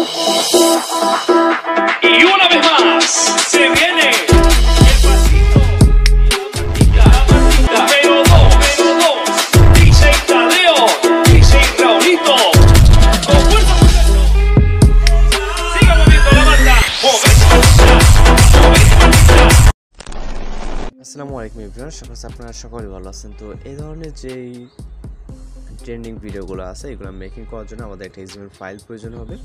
Y una vez más se viene el pasito y la matita. Pero dos, DJ Tadeo, DJ Raulito. Con fuerza, muchachos. Siga moviendo la banda. আসসালামু আলাইকুম everyone, আপনারা সকলে ভালো আছেন। তো এই ধরনের যেই ট্রেন্ডিং ভিডিওগুলো আছে এগুলো মেকিং করার জন্য আমাদের একটা HTML ফাইল প্রয়োজন হবে,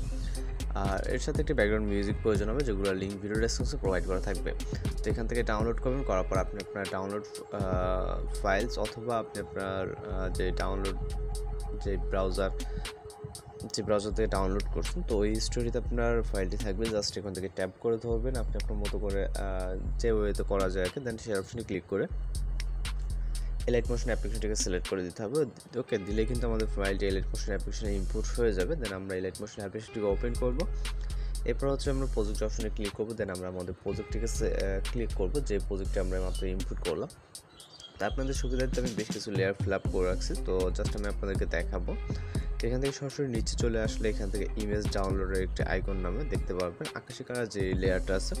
আর এর সাথে একটা ব্যাকগ্রাউন্ড মিউজিক প্রয়োজন হবে, যেগুলো লিঙ্ক ভিডিও ডেসক্রিপশনে প্রোভাইড করা থাকবে। তো এখান থেকে ডাউনলোড করবেন, করার পর আপনি আপনার ডাউনলোড ফাইলস অথবা আপনি আপনার যে ডাউনলোড যে ব্রাউজার থেকে ডাউনলোড করছেন, তো ওই স্টোরিতে আপনার ফাইলটি থাকবে। জাস্ট এখান থেকে ট্যাপ করে ধরবেন, আপনি আপনার মতো করে যে ওয়েতে করা যায় আর কি। দেন সেই অপশনে ক্লিক করে এলাইট মোশন অ্যাপ্লিকেশনটাকে সিলেক্ট করে দিতে হবে। ওকে, দিলে কিন্তু আমাদের ফাইলটি এলাইট মোশন অ্যাপ্লিকেশনে ইম্পোর্ট হয়ে যাবে। দেন আমরা এলাইট মোশন অ্যাপ্লিকেশনটিকে ওপেন করব। এরপর হচ্ছে আমরা প্রজেক্ট অপশনে ক্লিক করব। দেন আমরা আমাদের প্রজেক্টটিকে ক্লিক করব, যে প্রজেক্টটি আমরা মাত্র ইনপুট করলাম। তা আপনাদের সুবিধার্থে আমি বেশ কিছু লেয়ার ফিল আপ করে রাখছি, তো জাস্ট আমি আপনাদেরকে দেখাবো। এখান থেকে সরাসরি নিচে চলে আসলে এখান থেকে ইমেজ ডাউনলোডের একটি আইকন নামে দেখতে পারবেন আকাশি কালার যে লেয়ারটা আছে।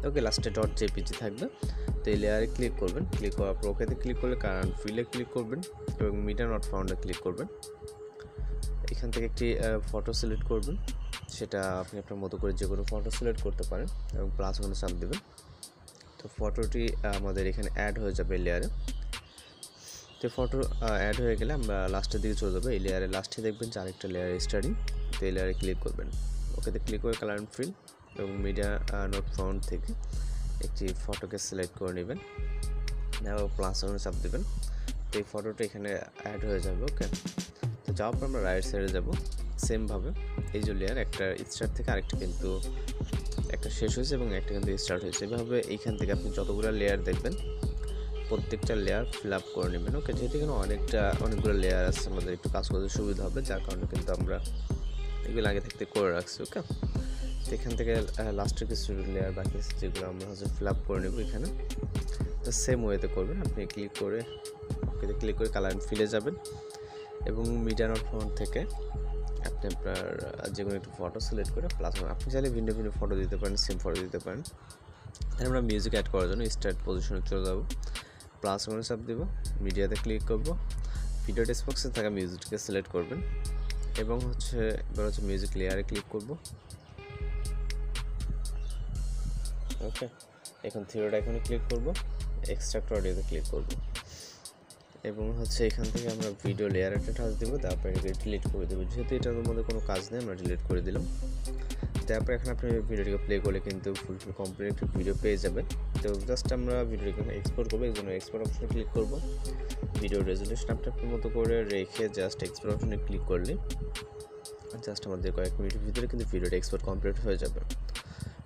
ওকে, লাস্টে .jpg থাকবে। তো এই লেয়ারে ক্লিক করবেন, ক্লিক করার পর ওকেতে ক্লিক করলে কারেন্ট ফিলে ক্লিক করবেন এবং মিডিয়া নট ফাউন্ডে ক্লিক করবেন। এখান থেকে একটি ফটো সিলেক্ট করবেন, সেটা আপনি আপনার মতো করে যে কোনো ফটো সিলেক্ট করতে পারেন এবং প্লাস ওখানে চাপ দেবেন। তো ফটোটি আমাদের এখানে অ্যাড হয়ে যাবে লেয়ারে। তো ফটো অ্যাড হয়ে গেলে আমরা লাস্টের দিকে চলে যাবো। এই লেয়ারে লাস্টে দেখবেন যে আরেকটা লেয়ার স্টার্টিং, তো এই লেয়ারে ক্লিক করবেন। ওকেতে ক্লিক করে কালার অ্যান্ড ফিল এবং মিডিয়া নট ফাউন্ড থেকে একটি ফটোকে সিলেক্ট করে নেবেন এবং প্লাস ওখানে চাপ দেবেন। তো এই ফটোটা এখানে অ্যাড হয়ে যাবে। ওকে, তো যাওয়ার পর আমরা রাইট সাইডে যাব। সেমভাবে এই যে লেয়ার, একটা স্টার্ট থেকে আরেকটা কিন্তু একটা শেষ হয়েছে এবং একটা কিন্তু স্টার্ট হয়েছে। এভাবে এইখান থেকে আপনি যতগুলো লেয়ার দেখবেন প্রত্যেকটা লেয়ার ফিল আপ করে নেবেন। ওকে, যেহেতু এখানে অনেকগুলো লেয়ার আছে, আমাদের একটু কাজ করতে সুবিধা হবে, যার কারণে কিন্তু আমরা এগুলো আগে থাকতে করে রাখছি। ওকে, তো এখান থেকে লাস্টের কিছু লেয়ার বাকি আছে যেগুলো আমরা হচ্ছে ফিল আপ করে নেব এখানে। তো সেম ওয়েতে করবেন, আপনি ক্লিক করে কালার অ্যান্ড ফিলে যাবেন এবং মিডিয়া নট ফাউন্ড থেকে আপনি আপনার যে কোনো একটু ফটো সিলেক্ট করে প্লাস আপনি চাইলে ভিন্ন ভিন্ন ফটো দিতে পারেন, সেম ফটো দিতে পারেন। আমরা মিউজিক অ্যাড করার জন্য স্টার্ট পজিশনে চলে যাব, প্লাস ওখানে চাপ দেব, মিডিয়াতে ক্লিক করব, ভিডিও টেক্সট থাকা মিউজিককে সিলেক্ট করবেন এবং এবার হচ্ছে মিউজিক লেয়ারে ক্লিক করব। ওকে, এখন থিওরিটা এখানে ক্লিক করব, এক্সট্রাক্ট অডিওতে ক্লিক করব এবং এখান থেকে আমরা ভিডিও লেয়ারটা টাচ দেবো। তারপরে এটাকে ডিলিট করে দেবো, যেহেতু এটার মধ্যে কোনো কাজ নেই আমরা ডিলিট করে দিলাম। তারপরে এখন আপনি ভিডিওটিকে প্লে করলে কিন্তু ফুলফিল কমপ্লিট একটি ভিডিও পেয়ে যাবেন। তো জাস্ট আমরা ভিডিওটিকে এক্সপোর্ট করবো, এই জন্য এক্সপোর্ট অপশনে ক্লিক করব। ভিডিও রেজুলেশন আপনি আপনার মতো করে রেখে জাস্ট এক্সপোর্ট অপশনে ক্লিক করলে জাস্ট আমাদের কয়েক মিনিটের ভিতরে কিন্তু ভিডিওটা এক্সপোর্ট কমপ্লিট হয়ে যাবে।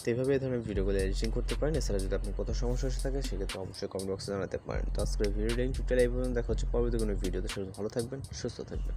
তো এইভাবে এই ধরনের ভিডিওগুলো এডিটিং করতে পারেন। এছাড়া যদি আপনার কোথাও সমস্যা এসে থাকে সেক্ষেত্রে অবশ্যই কমেন্ট বক্সে জানাতে পারেন। তো আজকের ভিডিও টিউটোরিয়াল এই পর্যন্ত, দেখা হচ্ছে পরবর্তী কোনো ভিডিওতে। ভালো থাকবেন, সুস্থ থাকবেন।